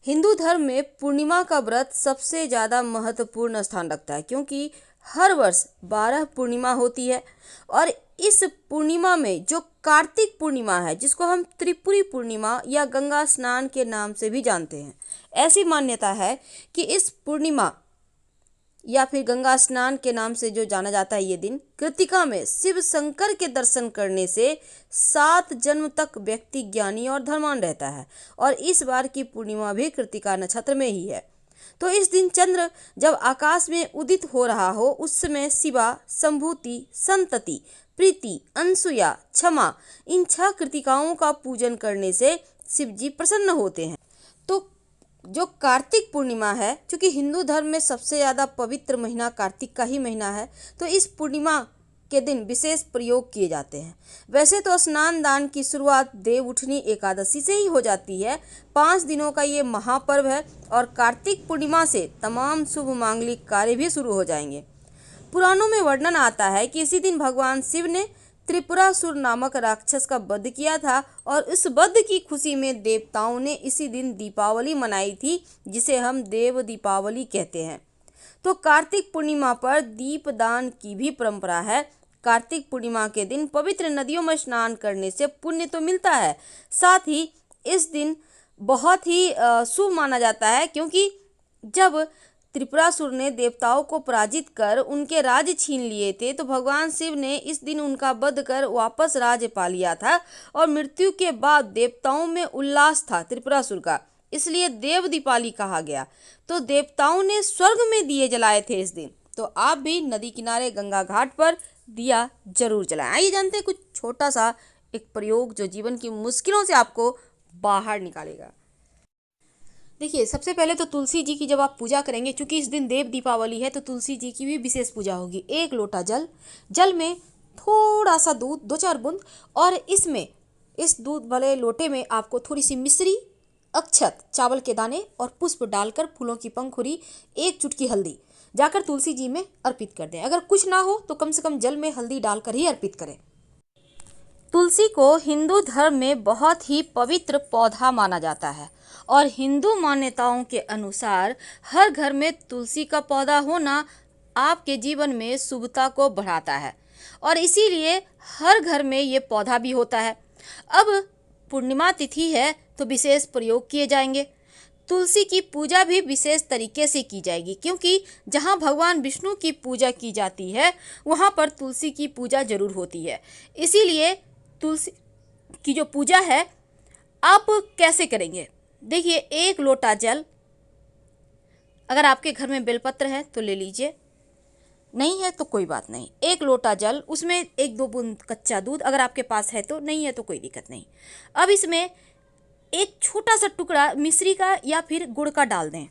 हिंदू धर्म में पूर्णिमा का व्रत सबसे ज़्यादा महत्वपूर्ण स्थान रखता है, क्योंकि हर वर्ष 12 पूर्णिमा होती है। और इस पूर्णिमा में जो कार्तिक पूर्णिमा है, जिसको हम त्रिपुरी पूर्णिमा या गंगा स्नान के नाम से भी जानते हैं, ऐसी मान्यता है कि इस पूर्णिमा या फिर गंगा स्नान के नाम से जो जाना जाता है, ये दिन कृतिका में शिव शंकर के दर्शन करने से 7 जन्म तक व्यक्ति ज्ञानी और धर्मान रहता है। और इस बार की पूर्णिमा भी कृतिका नक्षत्र में ही है। तो इस दिन चंद्र जब आकाश में उदित हो रहा हो, उस समय शिवा, संभूति, संतति, प्रीति, अनसुया, क्षमा, इन 6 कृतिकाओं का पूजन करने से शिव जी प्रसन्न होते हैं। तो जो कार्तिक पूर्णिमा है, क्योंकि हिंदू धर्म में सबसे ज़्यादा पवित्र महीना कार्तिक का ही महीना है, तो इस पूर्णिमा के दिन विशेष प्रयोग किए जाते हैं। वैसे तो स्नान दान की शुरुआत देव उठनी एकादशी से ही हो जाती है। 5 दिनों का ये महापर्व है और कार्तिक पूर्णिमा से तमाम शुभ मांगलिक कार्य भी शुरू हो जाएंगे। पुराणों में वर्णन आता है कि इसी दिन भगवान शिव ने त्रिपुरासुर नामक राक्षस का वध किया था और इस वध की खुशी में देवताओं ने इसी दिन दीपावली मनाई थी, जिसे हम देव दीपावली कहते हैं। तो कार्तिक पूर्णिमा पर दीपदान की भी परंपरा है। कार्तिक पूर्णिमा के दिन पवित्र नदियों में स्नान करने से पुण्य तो मिलता है, साथ ही इस दिन बहुत ही शुभ माना जाता है, क्योंकि जब त्रिपुरासुर ने देवताओं को पराजित कर उनके राज छीन लिए थे, तो भगवान शिव ने इस दिन उनका वध कर वापस राज पा लिया था। और मृत्यु के बाद देवताओं में उल्लास था त्रिपुरासुर का, इसलिए देव दीपावली कहा गया। तो देवताओं ने स्वर्ग में दिए जलाए थे इस दिन। तो आप भी नदी किनारे गंगा घाट पर दिया जरूर जलाएं। आइए जानते हैं कुछ छोटा सा एक प्रयोग जो जीवन की मुश्किलों से आपको बाहर निकालेगा। देखिए, सबसे पहले तो तुलसी जी की जब आप पूजा करेंगे, क्योंकि इस दिन देव दीपावली है, तो तुलसी जी की भी विशेष पूजा होगी। 1 लोटा जल में थोड़ा सा दूध, 2-4 बूंद, और इसमें इस दूध वाले लोटे में आपको थोड़ी सी मिश्री, अक्षत, चावल के दाने और पुष्प डालकर फूलों की पंखुड़ी, 1 चुटकी हल्दी जाकर तुलसी जी में अर्पित कर दें। अगर कुछ ना हो तो कम से कम जल में हल्दी डालकर ही अर्पित करें। तुलसी को हिंदू धर्म में बहुत ही पवित्र पौधा माना जाता है और हिंदू मान्यताओं के अनुसार हर घर में तुलसी का पौधा होना आपके जीवन में शुभता को बढ़ाता है और इसीलिए हर घर में ये पौधा भी होता है। अब पूर्णिमा तिथि है तो विशेष प्रयोग किए जाएंगे। तुलसी की पूजा भी विशेष तरीके से की जाएगी, क्योंकि जहाँ भगवान विष्णु की पूजा की जाती है वहाँ पर तुलसी की पूजा जरूर होती है। इसीलिए तुलसी की जो पूजा है आप कैसे करेंगे? देखिए, 1 लोटा जल, अगर आपके घर में बेलपत्र है तो ले लीजिए, नहीं है तो कोई बात नहीं। 1 लोटा जल, उसमें 1-2 बूंद कच्चा दूध, अगर आपके पास है तो, नहीं है तो कोई दिक्कत नहीं। अब इसमें एक छोटा सा टुकड़ा मिश्री का या फिर गुड़ का डाल दें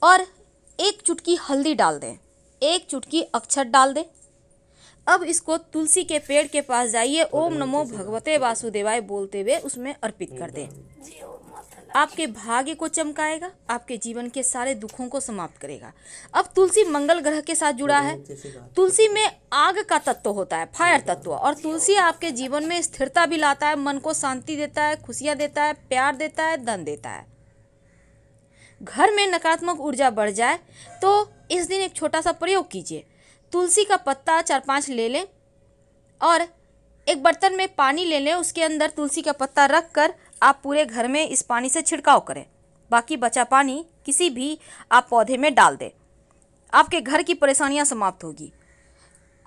और 1 चुटकी हल्दी डाल दें, 1 चुटकी अक्षत डाल दें। अब इसको तुलसी के पेड़ के पास जाइए, ओम नमो भगवते वासुदेवाय बोलते हुए उसमें अर्पित कर दें। आपके भाग्य को चमकाएगा, आपके जीवन के सारे दुखों को समाप्त करेगा। अब तुलसी मंगल ग्रह के साथ जुड़ा है। तुलसी में आग का तत्व होता है, फायर तत्व, और तुलसी आपके जीवन में स्थिरता भी लाता है, मन को शांति देता है, खुशियां देता है, प्यार देता है, धन देता है। घर में नकारात्मक ऊर्जा बढ़ जाए तो इस दिन एक छोटा सा प्रयोग कीजिए। तुलसी का पत्ता 4-5 ले लें और एक बर्तन में पानी ले लें, उसके अंदर तुलसी का पत्ता रख कर आप पूरे घर में इस पानी से छिड़काव करें। बाकी बचा पानी किसी भी आप पौधे में डाल दें। आपके घर की परेशानियां समाप्त होगी।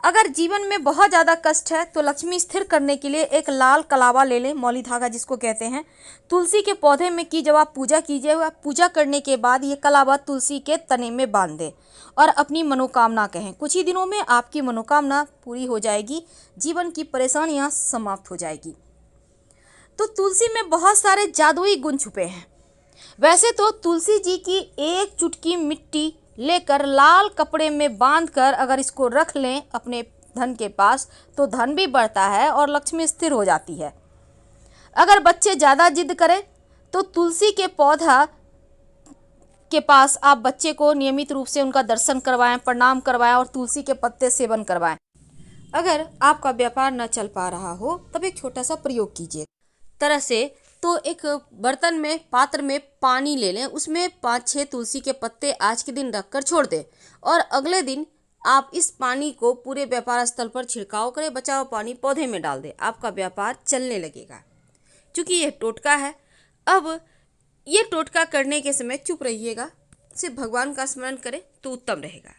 अगर जीवन में बहुत ज़्यादा कष्ट है तो लक्ष्मी स्थिर करने के लिए एक लाल कलावा ले लें, मौली धागा जिसको कहते हैं। तुलसी के पौधे में की जब आप पूजा कीजिए, पूजा करने के बाद ये कलावा तुलसी के तने में बांध दें और अपनी मनोकामना कहें। कुछ ही दिनों में आपकी मनोकामना पूरी हो जाएगी, जीवन की परेशानियां समाप्त हो जाएगी। तो तुलसी में बहुत सारे जादुई गुण छुपे हैं। वैसे तो तुलसी जी की 1 चुटकी मिट्टी लेकर लाल कपड़े में बांधकर अगर इसको रख लें अपने धन के पास तो धन भी बढ़ता है और लक्ष्मी स्थिर हो जाती है। अगर बच्चे ज़्यादा जिद करें तो तुलसी के पौधा के पास आप बच्चे को नियमित रूप से उनका दर्शन करवाएं, प्रणाम करवाएं और तुलसी के पत्ते सेवन करवाएं। अगर आपका व्यापार न चल पा रहा हो तब एक छोटा सा प्रयोग कीजिए। तरह से तो एक बर्तन में, पात्र में पानी ले लें, उसमें 5-6 तुलसी के पत्ते आज के दिन रखकर छोड़ दें और अगले दिन आप इस पानी को पूरे व्यापार स्थल पर छिड़काव करें। बचा हुआ पानी पौधे में डाल दें, आपका व्यापार चलने लगेगा। क्योंकि यह टोटका है, अब ये टोटका करने के समय चुप रहिएगा, सिर्फ भगवान का स्मरण करें तो उत्तम रहेगा।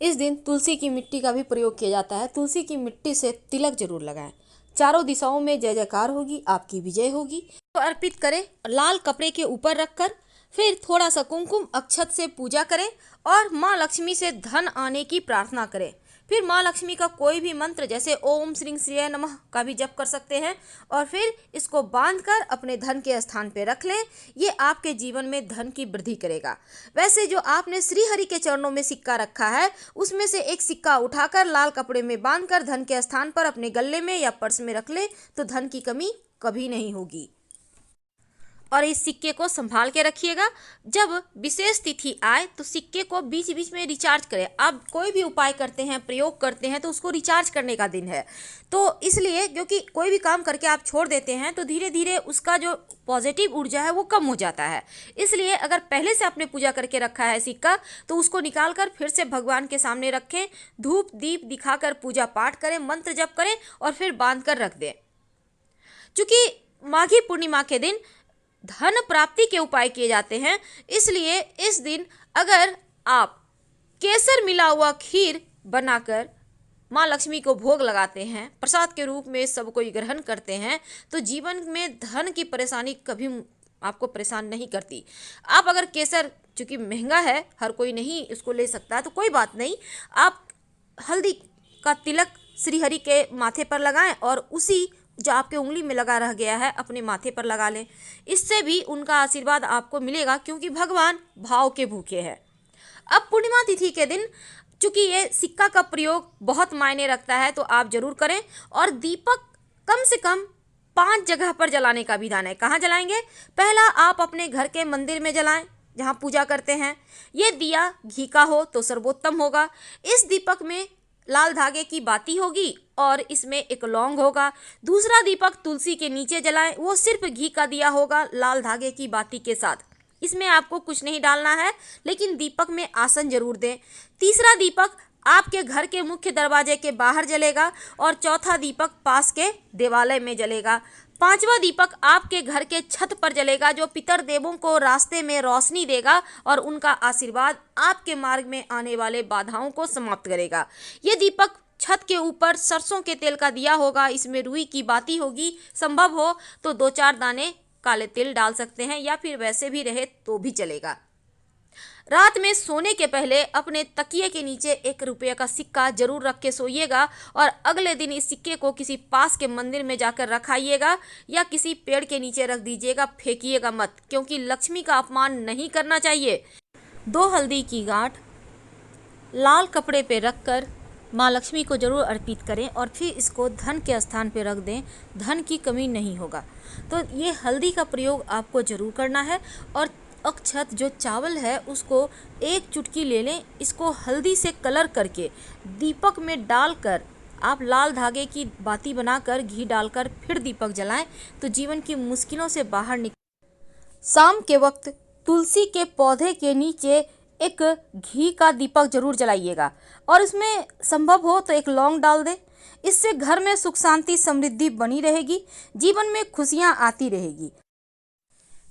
इस दिन तुलसी की मिट्टी का भी प्रयोग किया जाता है। तुलसी की मिट्टी से तिलक जरूर लगाएं। चारों दिशाओं में जय जयकार होगी, आपकी विजय होगी। तो अर्पित करें, लाल कपड़े के ऊपर रखकर फिर थोड़ा सा कुमकुम अक्षत से पूजा करें और माँ लक्ष्मी से धन आने की प्रार्थना करें। फिर माँ लक्ष्मी का कोई भी मंत्र जैसे ओम श्रीं श्रीय नमः का भी जप कर सकते हैं और फिर इसको बांधकर अपने धन के स्थान पे रख लें। ये आपके जीवन में धन की वृद्धि करेगा। वैसे जो आपने श्री हरि के चरणों में सिक्का रखा है, उसमें से एक सिक्का उठाकर लाल कपड़े में बांधकर धन के स्थान पर अपने गले में या पर्स में रख ले तो धन की कमी कभी नहीं होगी। और इस सिक्के को संभाल के रखिएगा। जब विशेष तिथि आए तो सिक्के को बीच बीच में रिचार्ज करें। आप कोई भी उपाय करते हैं, प्रयोग करते हैं तो उसको रिचार्ज करने का दिन है। तो इसलिए क्योंकि कोई भी काम करके आप छोड़ देते हैं तो धीरे धीरे उसका जो पॉजिटिव ऊर्जा है वो कम हो जाता है। इसलिए अगर पहले से आपने पूजा करके रखा है सिक्का तो उसको निकाल कर फिर से भगवान के सामने रखें, धूप दीप दिखाकर पूजा पाठ करें, मंत्र जप करें और फिर बांध कर रख दें। चूँकि माघी पूर्णिमा के दिन धन प्राप्ति के उपाय किए जाते हैं, इसलिए इस दिन अगर आप केसर मिला हुआ खीर बनाकर माँ लक्ष्मी को भोग लगाते हैं, प्रसाद के रूप में सब कोई ग्रहण करते हैं, तो जीवन में धन की परेशानी कभी आपको परेशान नहीं करती। आप अगर केसर, चूँकि महंगा है, हर कोई नहीं इसको ले सकता, तो कोई बात नहीं, आप हल्दी का तिलक श्री हरि के माथे पर लगाएं और उसी जो आपके उंगली में लगा रह गया है अपने माथे पर लगा लें। इससे भी उनका आशीर्वाद आपको मिलेगा, क्योंकि भगवान भाव के भूखे हैं। अब पूर्णिमा तिथि के दिन चूँकि ये सिक्का का प्रयोग बहुत मायने रखता है तो आप जरूर करें। और दीपक कम से कम 5 जगह पर जलाने का विधान है। कहाँ जलाएंगे? पहला, आप अपने घर के मंदिर में जलाएं जहाँ पूजा करते हैं। ये दिया घी का हो तो सर्वोत्तम होगा। इस दीपक में लाल धागे की बाती होगी और इसमें एक लौंग होगा। दूसरा दीपक तुलसी के नीचे जलाएं, वो सिर्फ घी का दिया होगा लाल धागे की बाती के साथ। इसमें आपको कुछ नहीं डालना है, लेकिन दीपक में आसन जरूर दें। तीसरा दीपक आपके घर के मुख्य दरवाजे के बाहर जलेगा और चौथा दीपक पास के देवालय में जलेगा। पांचवा दीपक आपके घर के छत पर जलेगा, जो पितर देवों को रास्ते में रोशनी देगा और उनका आशीर्वाद आपके मार्ग में आने वाले बाधाओं को समाप्त करेगा। ये दीपक छत के ऊपर सरसों के तेल का दिया होगा, इसमें रुई की बाती होगी। संभव हो तो 2-4 दाने काले तिल डाल सकते हैं या फिर वैसे भी रहे तो भी चलेगा। रात में सोने के पहले अपने तकिए के नीचे 1 रुपये का सिक्का जरूर रख के सोइएगा और अगले दिन इस सिक्के को किसी पास के मंदिर में जाकर रखाइएगा या किसी पेड़ के नीचे रख दीजिएगा, फेंकिएगा मत, क्योंकि लक्ष्मी का अपमान नहीं करना चाहिए। 2 हल्दी की गांठ लाल कपड़े पे रखकर माँ लक्ष्मी को जरूर अर्पित करें और फिर इसको धन के स्थान पे रख दें, धन की कमी नहीं होगा। तो ये हल्दी का प्रयोग आपको जरूर करना है। और अक्षत जो चावल है उसको 1 चुटकी ले लें, इसको हल्दी से कलर करके दीपक में डालकर आप लाल धागे की बाती बनाकर घी डालकर फिर दीपक जलाएं तो जीवन की मुश्किलों से बाहर निकल। शाम के वक्त तुलसी के पौधे के नीचे एक घी का दीपक जरूर जलाइएगा और इसमें संभव हो तो 1 लौंग डाल दें। इससे घर में सुख शांति समृद्धि बनी रहेगी, जीवन में खुशियां आती रहेगी।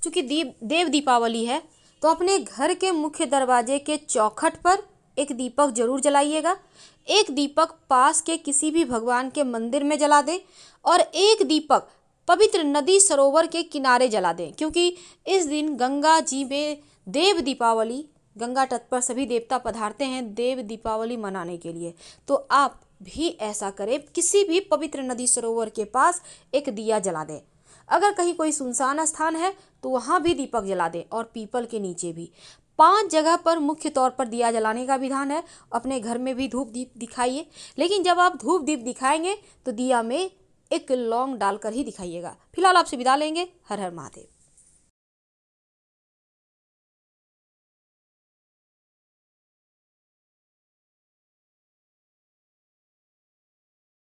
चूँकि देव दीपावली है तो अपने घर के मुख्य दरवाजे के चौखट पर एक दीपक जरूर जलाइएगा। 1 दीपक पास के किसी भी भगवान के मंदिर में जला दें और 1 दीपक पवित्र नदी सरोवर के किनारे जला दें, क्योंकि इस दिन गंगा जी में देव दीपावली, गंगा तट पर सभी देवता पधारते हैं देव दीपावली मनाने के लिए। तो आप भी ऐसा करें, किसी भी पवित्र नदी सरोवर के पास एक दिया जला दें। अगर कहीं कोई सुनसान स्थान है तो वहाँ भी दीपक जला दें और पीपल के नीचे भी। 5 जगह पर मुख्य तौर पर दिया जलाने का विधान है। अपने घर में भी धूप दीप दिखाइए, लेकिन जब आप धूप दीप दिखाएंगे तो दिया में 1 लौंग डालकर ही दिखाइएगा। फिलहाल आपसे विदा लेंगे। हर हर महादेव।